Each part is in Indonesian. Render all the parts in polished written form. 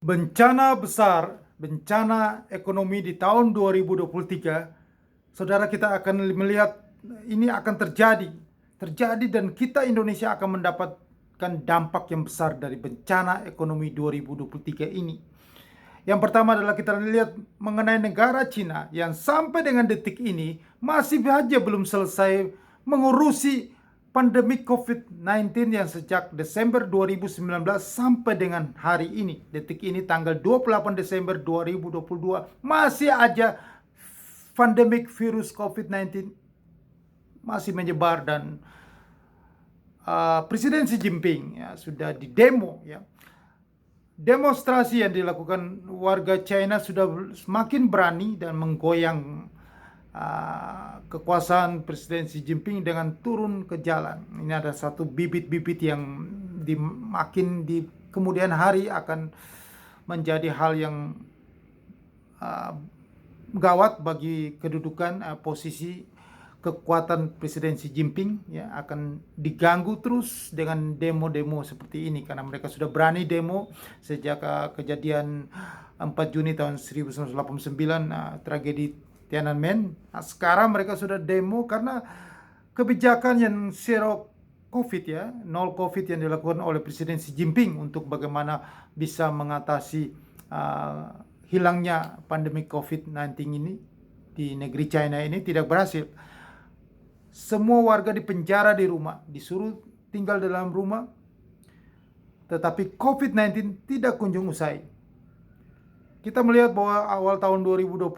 Bencana besar, bencana ekonomi di tahun 2023, saudara, kita akan melihat ini akan terjadi dan kita Indonesia akan mendapatkan dampak yang besar dari bencana ekonomi 2023 ini. Yang pertama adalah kita lihat mengenai negara Cina yang sampai dengan detik ini masih saja belum selesai mengurusi pandemi COVID-19 yang sejak Desember 2019 sampai dengan hari ini. Detik ini tanggal 28 Desember 2022 masih aja pandemik virus COVID-19 masih menyebar dan Presiden Xi Jinping ya, sudah didemo ya. Demonstrasi yang dilakukan warga China sudah semakin berani dan menggoyang kekuasaan Presiden Xi Jinping dengan turun ke jalan. Ini ada satu bibit-bibit yang makin di kemudian hari akan menjadi hal yang gawat bagi kedudukan posisi kekuatan Presiden Xi Jinping ya, akan diganggu terus dengan demo-demo seperti ini karena mereka sudah berani demo sejak kejadian 4 Juni tahun 1989 tragedi Tiananmen. Nah, sekarang mereka sudah demo karena kebijakan yang zero COVID ya, nol COVID yang dilakukan oleh Presiden Xi Jinping untuk bagaimana bisa mengatasi hilangnya pandemi COVID-19 ini di negeri China ini tidak berhasil. Semua warga dipenjara di rumah, disuruh tinggal dalam rumah, tetapi COVID-19 tidak kunjung usai. Kita melihat bahwa awal tahun 2020,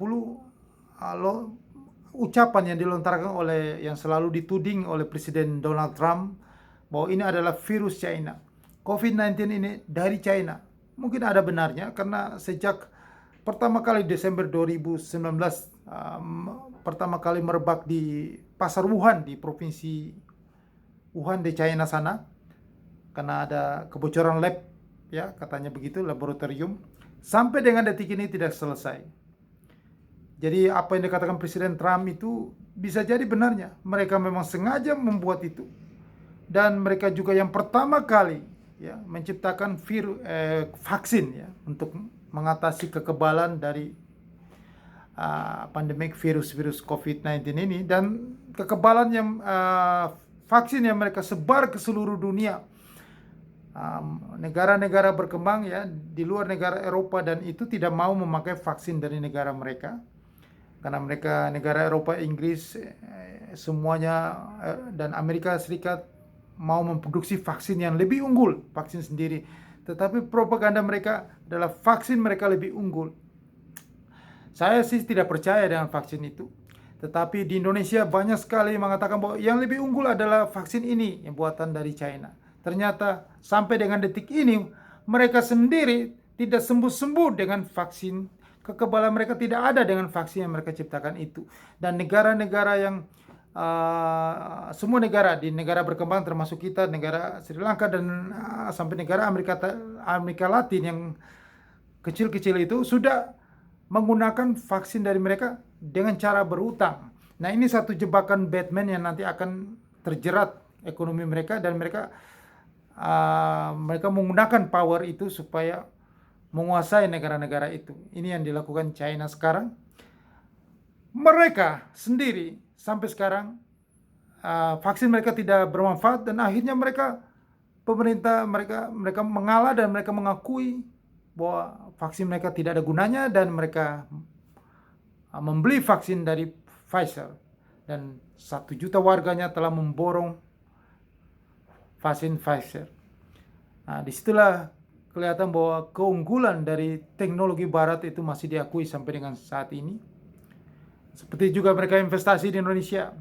ucapan yang dilontarkan oleh yang selalu dituding oleh Presiden Donald Trump bahwa ini adalah virus China. COVID-19 ini dari China. Mungkin ada benarnya karena sejak pertama kali Desember 2019 pertama kali merebak di pasar Wuhan di provinsi Wuhan di China sana karena ada kebocoran lab ya, katanya begitu, laboratorium. Sampai dengan detik ini tidak selesai. Jadi apa yang dikatakan Presiden Trump itu bisa jadi benarnya. Mereka memang sengaja membuat itu. Dan mereka juga yang pertama kali ya menciptakan vaksin ya untuk mengatasi kekebalan dari pandemik virus COVID-19 ini, dan kekebalan yang vaksin yang mereka sebar ke seluruh dunia. Negara-negara berkembang ya di luar negara Eropa dan itu tidak mau memakai vaksin dari negara mereka karena mereka negara Eropa, Inggris semuanya dan Amerika Serikat mau memproduksi vaksin yang lebih unggul, vaksin sendiri. Tetapi propaganda mereka adalah vaksin mereka lebih unggul. Saya sih tidak percaya dengan vaksin itu. Tetapi di Indonesia banyak sekali mengatakan bahwa yang lebih unggul adalah vaksin ini yang buatan dari China. Ternyata sampai dengan detik ini mereka sendiri tidak sembuh-sembuh dengan vaksin. Kekebalan mereka tidak ada dengan vaksin yang mereka ciptakan itu. Dan negara-negara yang semua negara di negara berkembang termasuk kita, negara Sri Lanka dan sampai negara Amerika Latin yang kecil-kecil itu sudah menggunakan vaksin dari mereka dengan cara berutang. Nah, ini satu jebakan Batman yang nanti akan terjerat ekonomi mereka dan mereka menggunakan power itu supaya menguasai negara-negara itu. Ini yang dilakukan China sekarang. Mereka sendiri sampai sekarang vaksin mereka tidak bermanfaat dan akhirnya pemerintah mereka mengalah dan mereka mengakui bahwa vaksin mereka tidak ada gunanya dan mereka membeli vaksin dari Pfizer dan 1 juta warganya telah memborong vaksin Pfizer. Nah, disitulah kelihatan bahwa keunggulan dari teknologi barat itu masih diakui sampai dengan saat ini. Seperti juga mereka investasi di Indonesia.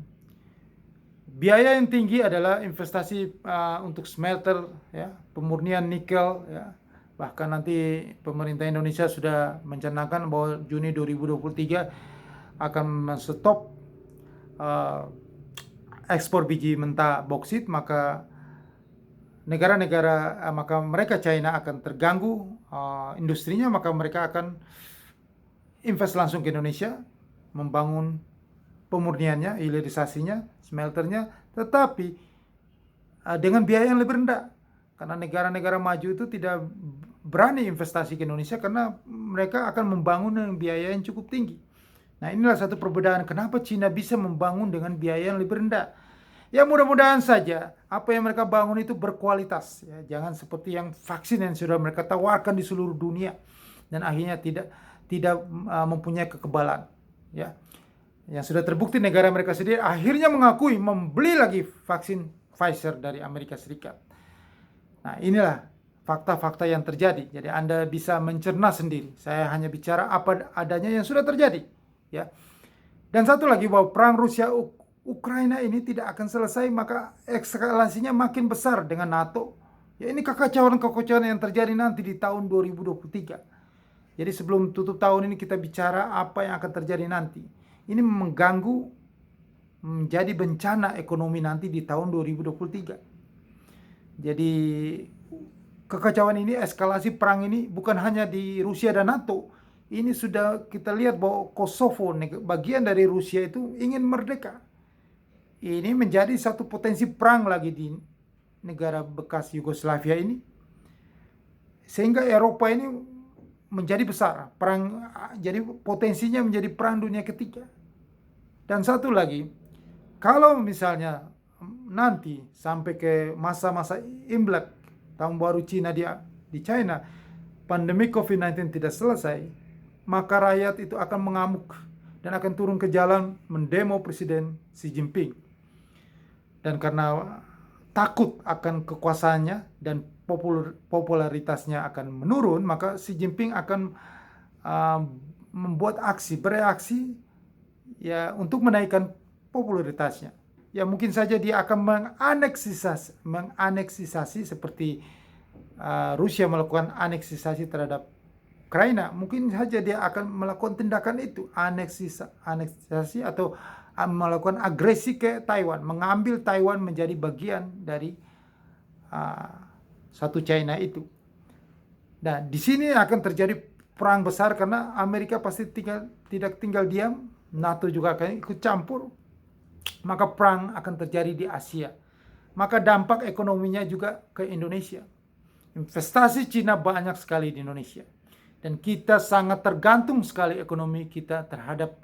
Biaya yang tinggi adalah investasi untuk smelter ya, pemurnian nikel ya. Bahkan nanti pemerintah Indonesia sudah mencanangkan bahwa Juni 2023 akan stop ekspor biji mentah boksit, maka mereka China akan terganggu industrinya, maka mereka akan invest langsung ke Indonesia, membangun pemurniannya, hilirisasinya, smelternya, tetapi dengan biaya yang lebih rendah. Karena negara-negara maju itu tidak berani investasi ke Indonesia karena mereka akan membangun dengan biaya yang cukup tinggi. Nah, inilah satu perbedaan kenapa Cina bisa membangun dengan biaya yang lebih rendah. Ya, mudah-mudahan saja apa yang mereka bangun itu berkualitas. Ya, jangan seperti yang vaksin yang sudah mereka tawarkan di seluruh dunia dan akhirnya tidak mempunyai kekebalan. Ya, yang sudah terbukti negara mereka sendiri akhirnya mengakui membeli lagi vaksin Pfizer dari Amerika Serikat. Nah, inilah fakta-fakta yang terjadi. Jadi Anda bisa mencerna sendiri. Saya hanya bicara apa adanya yang sudah terjadi. Ya. Dan satu lagi, bahwa perang Rusia Ukraina ini tidak akan selesai, maka eskalasinya makin besar dengan NATO. Ya, ini kekacauan-kekacauan yang terjadi nanti di tahun 2023. Jadi sebelum tutup tahun ini kita bicara apa yang akan terjadi nanti. Ini mengganggu, menjadi bencana ekonomi nanti di tahun 2023. Jadi kekacauan ini, eskalasi perang ini bukan hanya di Rusia dan NATO. Ini sudah kita lihat bahwa Kosovo, bagian dari Rusia itu ingin merdeka. Ini menjadi satu potensi perang lagi di negara bekas Yugoslavia ini. Sehingga Eropa ini menjadi besar. Perang, jadi potensinya menjadi perang dunia ketiga. Dan satu lagi, kalau misalnya nanti sampai ke masa-masa Imlek, tahun baru Cina di China, pandemi COVID-19 tidak selesai, maka rakyat itu akan mengamuk dan akan turun ke jalan mendemo Presiden Xi Jinping. Dan karena takut akan kekuasaannya dan popularitasnya akan menurun, maka Xi Jinping akan membuat bereaksi ya untuk menaikkan popularitasnya. Ya, mungkin saja dia akan menganeksisasi seperti Rusia melakukan aneksisasi terhadap Ukraina. Mungkin saja dia akan melakukan tindakan itu, aneksisasi atau melakukan agresi ke Taiwan, mengambil Taiwan menjadi bagian dari satu China itu. Nah, di sini akan terjadi perang besar karena Amerika pasti tidak tinggal diam, NATO juga akan ikut campur. Maka perang akan terjadi di Asia. Maka dampak ekonominya juga ke Indonesia. Investasi Cina banyak sekali di Indonesia. Dan kita sangat tergantung sekali ekonomi kita terhadap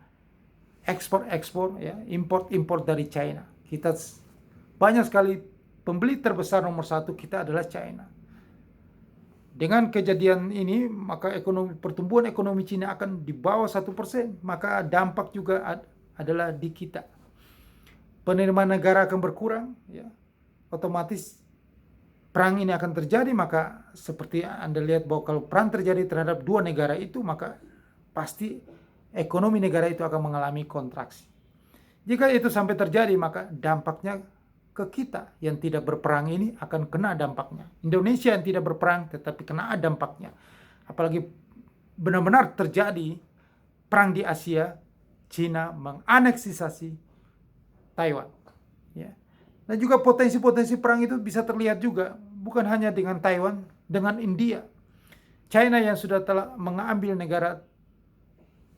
ekspor-ekspor, ya, import-import dari China. Kita banyak sekali, pembeli terbesar nomor satu kita adalah China. Dengan kejadian ini, maka pertumbuhan ekonomi Cina akan di bawah 1%. Maka dampak juga adalah di kita. Penerimaan negara akan berkurang, ya. Otomatis perang ini akan terjadi, maka seperti Anda lihat bahwa kalau perang terjadi terhadap dua negara itu, maka pasti ekonomi negara itu akan mengalami kontraksi. Jika itu sampai terjadi, maka dampaknya ke kita yang tidak berperang ini akan kena dampaknya. Indonesia yang tidak berperang tetapi kena dampaknya. Apalagi benar-benar terjadi perang di Asia, Cina menganeksisasi Taiwan, ya. Dan juga potensi-potensi perang itu bisa terlihat juga bukan hanya dengan Taiwan, dengan India. China yang sudah telah mengambil negara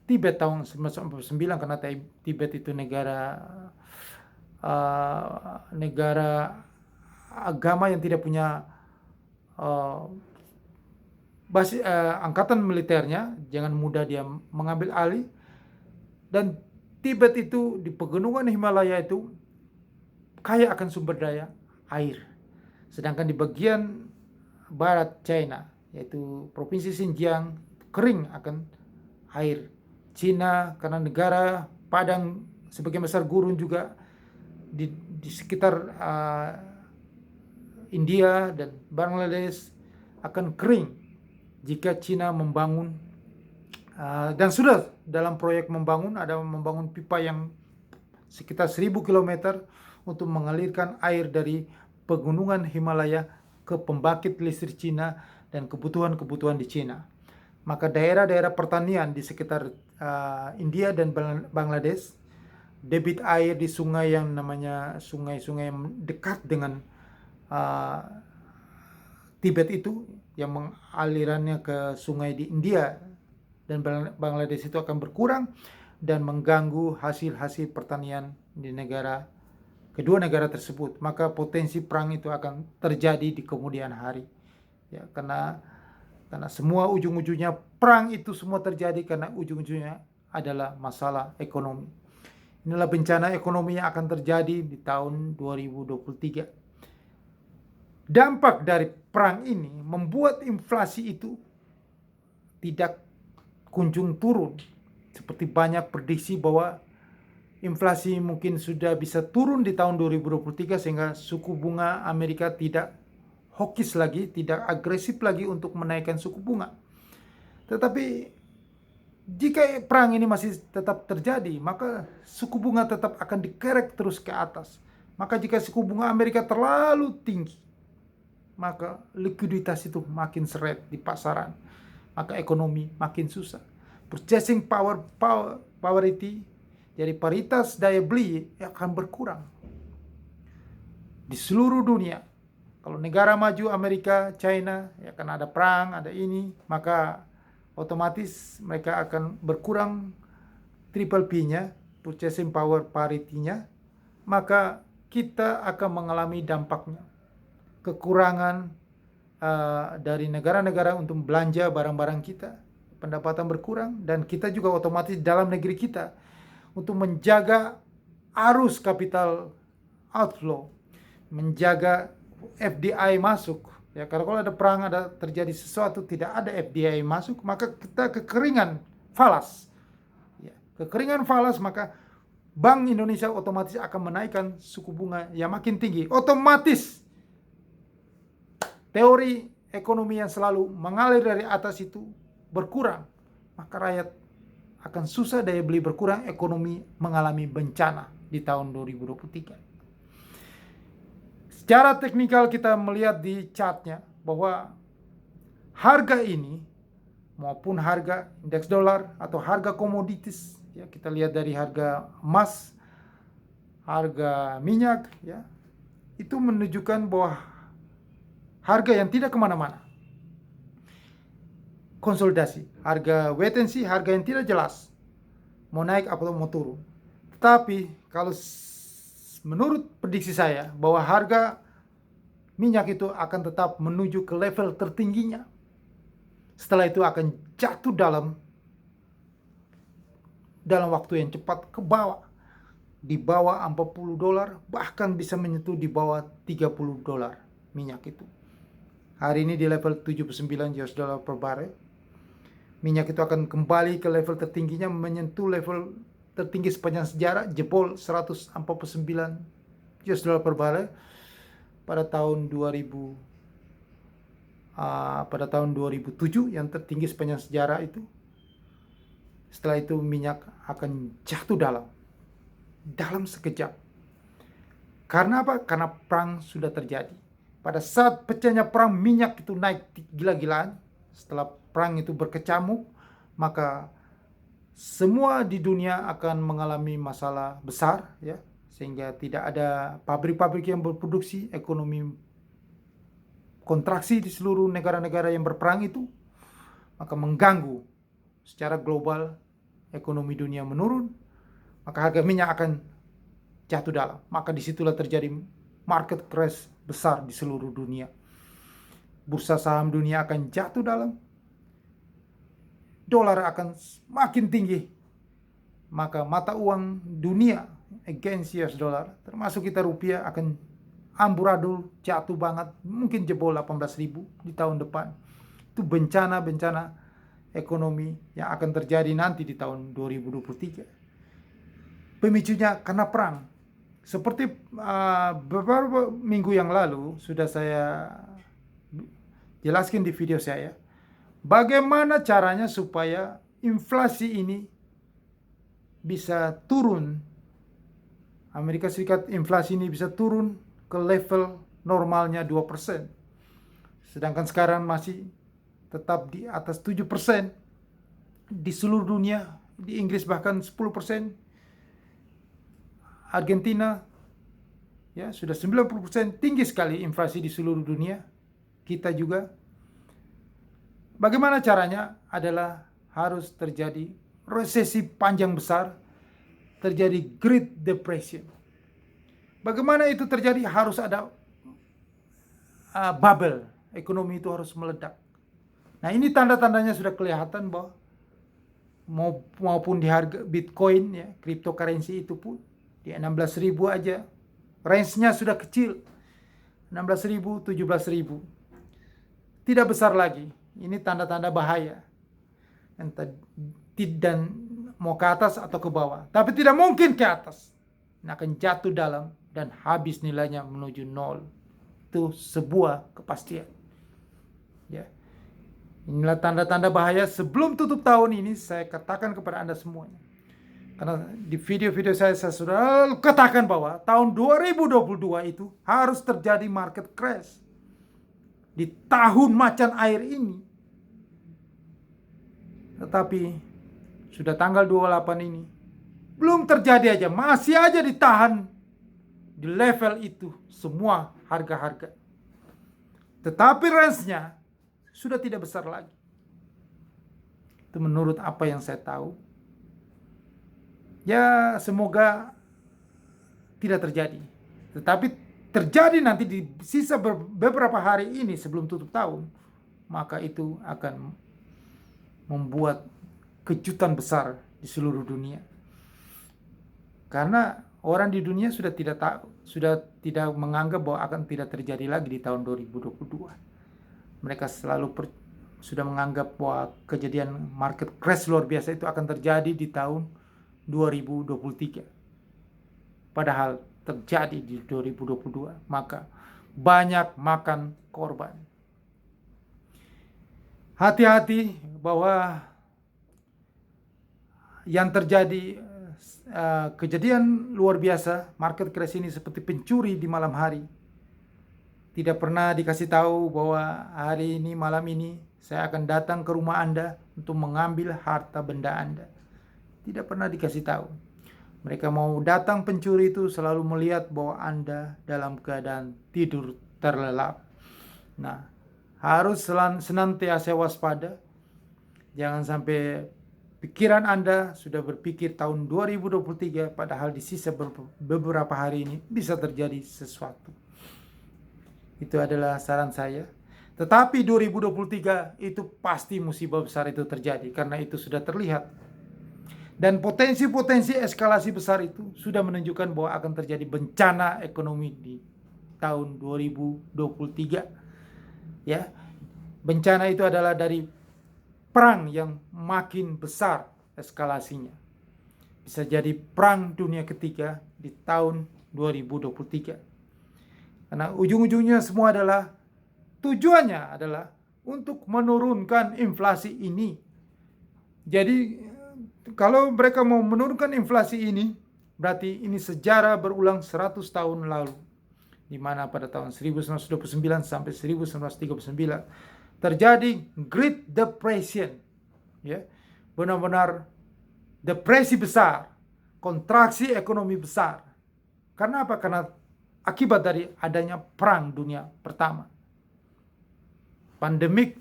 Tibet tahun 1949 karena Tibet itu negara agama yang tidak punya angkatan militernya, jangan mudah dia mengambil alih. Dan Tibet itu di pegunungan Himalaya itu kaya akan sumber daya air. Sedangkan di bagian barat China, yaitu Provinsi Xinjiang, kering akan air. Cina karena negara padang, sebagian besar gurun juga di sekitar India dan Bangladesh akan kering jika Cina membangun dan sudah dalam proyek membangun pipa yang sekitar 1000 km untuk mengalirkan air dari pegunungan Himalaya ke pembangkit listrik Cina dan kebutuhan-kebutuhan di Cina. Maka daerah-daerah pertanian di sekitar India dan Bangladesh, debit air di sungai yang namanya sungai-sungai yang dekat dengan Tibet itu, yang mengalirannya ke sungai di India dan Bangladesh itu akan berkurang dan mengganggu hasil-hasil pertanian di kedua negara tersebut. Maka potensi perang itu akan terjadi di kemudian hari, ya, karena Karena semua ujung-ujungnya perang itu semua terjadi karena ujung-ujungnya adalah masalah ekonomi. Inilah bencana ekonomi yang akan terjadi di tahun 2023. Dampak dari perang ini membuat inflasi itu tidak kunjung turun. Seperti banyak prediksi bahwa inflasi mungkin sudah bisa turun di tahun 2023 sehingga suku bunga Amerika tidak hawkish lagi, tidak agresif lagi untuk menaikkan suku bunga. Tetapi jika perang ini masih tetap terjadi, maka suku bunga tetap akan dikerek terus ke atas. Maka jika suku bunga Amerika terlalu tinggi, maka likuiditas itu makin seret di pasaran. Maka ekonomi makin susah. Purchasing poverty, jadi paritas daya beli akan berkurang. Di seluruh dunia, kalau negara maju Amerika, China, ya kan ada perang, ada ini, maka otomatis mereka akan berkurang triple P-nya, purchasing power parity-nya, maka kita akan mengalami dampaknya. Kekurangan dari negara-negara untuk belanja barang-barang kita, pendapatan berkurang, dan kita juga otomatis dalam negeri kita untuk menjaga arus capital outflow, menjaga FDI masuk. Ya, karena kalau ada perang, ada terjadi sesuatu, tidak ada FDI masuk, maka kita kekeringan falas. Ya, kekeringan falas, maka Bank Indonesia otomatis akan menaikkan suku bunga yang makin tinggi. Otomatis teori ekonomi yang selalu mengalir dari atas itu berkurang. Maka rakyat akan susah, daya beli berkurang, ekonomi mengalami bencana di tahun 2023. Secara teknikal kita melihat di chartnya bahwa harga ini maupun harga indeks dolar atau harga komoditis, ya kita lihat dari harga emas, harga minyak, ya itu menunjukkan bahwa harga yang tidak kemana-mana, konsolidasi, harga wait and see, harga yang tidak jelas mau naik atau mau turun. Tetapi kalau menurut prediksi saya bahwa harga minyak itu akan tetap menuju ke level tertingginya. Setelah itu akan jatuh dalam waktu yang cepat ke bawah. Di bawah $40, bahkan bisa menyentuh di bawah $30 minyak itu. Hari ini di level 79 US dollar per barel. Minyak itu akan kembali ke level tertingginya, menyentuh level tertinggi sepanjang sejarah, jebol 149 US dollar per barel pada tahun 2007 yang tertinggi sepanjang sejarah itu. Setelah itu minyak akan jatuh dalam sekejap. Karena apa? Karena perang sudah terjadi. Pada saat pecahnya perang, minyak itu naik gila-gilaan. Setelah perang itu berkecamuk, maka semua di dunia akan mengalami masalah besar, ya, sehingga tidak ada pabrik-pabrik yang berproduksi, ekonomi kontraksi di seluruh negara-negara yang berperang itu, maka mengganggu secara global ekonomi dunia menurun, maka harga minyak akan jatuh dalam. Maka disitulah terjadi market crash besar di seluruh dunia. Bursa saham dunia akan jatuh dalam, dolar akan makin tinggi, maka mata uang dunia against US dollar, termasuk kita rupiah, akan amburadul, jatuh banget, mungkin jebol 18.000 di tahun depan. Itu bencana-bencana ekonomi yang akan terjadi nanti di tahun 2023. Pemicunya karena perang. Seperti beberapa minggu yang lalu sudah saya jelaskan di video saya, bagaimana caranya supaya inflasi ini bisa turun. Amerika Serikat inflasi ini bisa turun ke level normalnya 2%. Sedangkan sekarang masih tetap di atas 7%. Di seluruh dunia, di Inggris bahkan 10%. Argentina ya sudah 90%, tinggi sekali inflasi di seluruh dunia. Kita juga. Bagaimana caranya? Adalah harus terjadi resesi panjang besar, terjadi Great Depression. Bagaimana itu terjadi? Harus ada bubble, ekonomi itu harus meledak. Nah, ini tanda-tandanya sudah kelihatan bahwa maupun di harga Bitcoin ya, cryptocurrency itu pun di 16.000 aja. Range-nya sudah kecil. 16.000, 17.000. Tidak besar lagi. Ini tanda-tanda bahaya. Dan mau ke atas atau ke bawah. Tapi tidak mungkin ke atas. Ini akan jatuh dalam dan habis nilainya menuju nol. Itu sebuah kepastian. Ya. Inilah tanda-tanda bahaya sebelum tutup tahun ini saya katakan kepada Anda semuanya. Karena di video-video saya sudah katakan bahwa tahun 2022 itu harus terjadi market crash. Di tahun macan air ini. Tetapi sudah tanggal 28 ini. Belum terjadi aja, masih aja ditahan di level itu semua harga-harga. Tetapi range-nya sudah tidak besar lagi. Itu menurut apa yang saya tahu. Ya, semoga tidak terjadi. Tetapi terjadi nanti di sisa beberapa hari ini sebelum tutup tahun, maka itu akan membuat kejutan besar di seluruh dunia. Karena orang di dunia sudah tidak menganggap bahwa akan tidak terjadi lagi di tahun 2022. Mereka selalu sudah menganggap bahwa kejadian market crash luar biasa itu akan terjadi di tahun 2023. Padahal terjadi di 2022, maka banyak makan korban. Hati-hati bahwa yang terjadi kejadian luar biasa, market crash ini seperti pencuri di malam hari. Tidak pernah dikasih tahu bahwa hari ini, malam ini, saya akan datang ke rumah Anda untuk mengambil harta benda Anda. Tidak pernah dikasih tahu. Mereka mau datang pencuri itu selalu melihat bahwa Anda dalam keadaan tidur terlelap. Nah, harus senantiasa waspada. Jangan sampai pikiran Anda sudah berpikir tahun 2023, padahal di sisa beberapa hari ini bisa terjadi sesuatu. Itu adalah saran saya. Tetapi 2023 itu pasti musibah besar itu terjadi, karena itu sudah terlihat. Dan potensi-potensi eskalasi besar itu sudah menunjukkan bahwa akan terjadi bencana ekonomi di tahun 2023. Ya. Bencana itu adalah dari perang yang makin besar eskalasinya. Bisa jadi perang dunia ketiga di tahun 2023. Karena ujung-ujungnya semua adalah, tujuannya adalah untuk menurunkan inflasi ini. Jadi kalau mereka mau menurunkan inflasi ini, berarti ini sejarah berulang 100 tahun lalu. Di mana pada tahun 1929 sampai 1939 terjadi Great Depression. Ya, benar-benar depresi besar, kontraksi ekonomi besar. Karena apa? Karena akibat dari adanya perang dunia pertama. Pandemik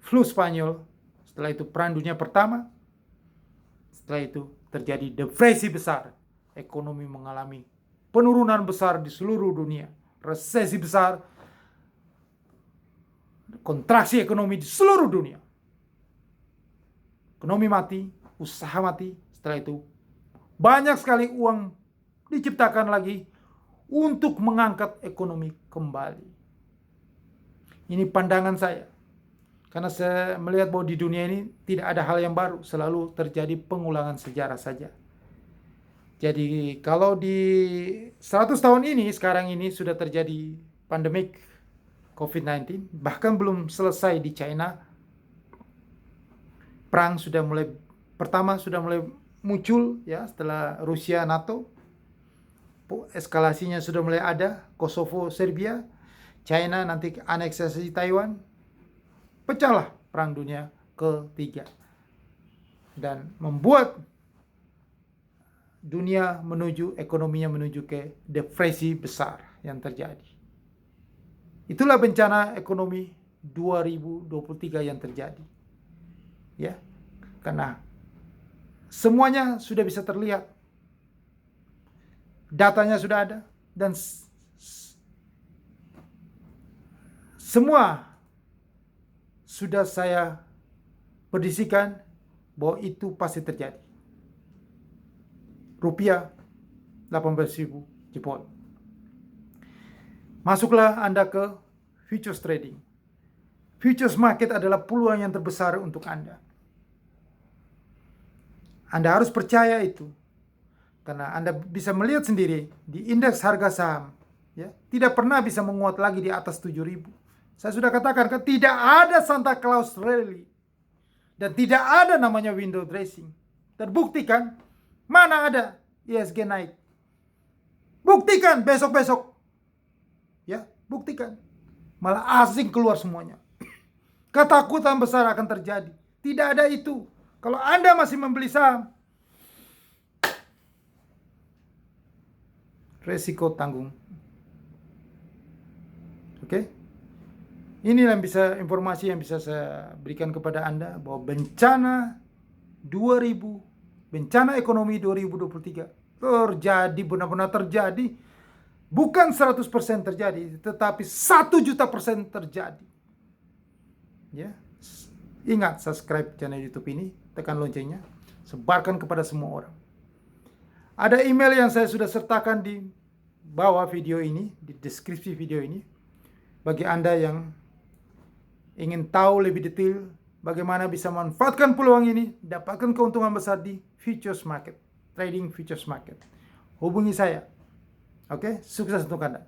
flu Spanyol, setelah itu perang dunia pertama, setelah itu terjadi depresi besar, ekonomi mengalami penurunan besar di seluruh dunia, resesi besar, kontraksi ekonomi di seluruh dunia. Ekonomi mati, usaha mati, setelah itu banyak sekali uang diciptakan lagi untuk mengangkat ekonomi kembali. Ini pandangan saya. Karena saya melihat bahwa di dunia ini tidak ada hal yang baru, selalu terjadi pengulangan sejarah saja. Jadi kalau di 100 tahun ini, sekarang ini sudah terjadi pandemik COVID-19, bahkan belum selesai di China. Perang sudah mulai muncul ya setelah Rusia NATO. Eskalasinya sudah mulai ada, Kosovo, Serbia, China nanti aneksasi Taiwan, pecahlah perang dunia ketiga dan membuat dunia ekonominya menuju ke depresi besar yang terjadi. Itulah bencana ekonomi 2023 yang terjadi. Ya. Karena semuanya sudah bisa terlihat. Datanya sudah ada dan sudah saya prediksikan bahwa itu pasti terjadi. Rupiah 18.000 jebol. Masuklah Anda ke futures trading. Futures market adalah peluang yang terbesar untuk Anda. Anda harus percaya itu. Karena Anda bisa melihat sendiri di indeks harga saham, ya, tidak pernah bisa menguat lagi di atas 7.000. Saya sudah katakan, tidak ada Santa Claus rally. Dan tidak ada namanya window dressing. Terbuktikan, mana ada ISG naik. Buktikan besok-besok. Ya, buktikan. Malah asing keluar semuanya. Ketakutan besar akan terjadi. Tidak ada itu. Kalau Anda masih membeli saham, resiko tanggung. Oke? Inilah informasi yang bisa saya berikan kepada Anda bahwa bencana ekonomi 2023 terjadi, benar-benar terjadi. Bukan 100% terjadi, tetapi 1.000.000% terjadi. Ya, ingat subscribe channel YouTube ini, tekan loncengnya, sebarkan kepada semua orang. Ada email yang saya sudah sertakan di bawah video ini, di deskripsi video ini. Bagi Anda yang ingin tahu lebih detail bagaimana bisa memanfaatkan peluang ini, dapatkan keuntungan besar di futures market, trading futures market, hubungi saya. Oke, sukses untuk Anda.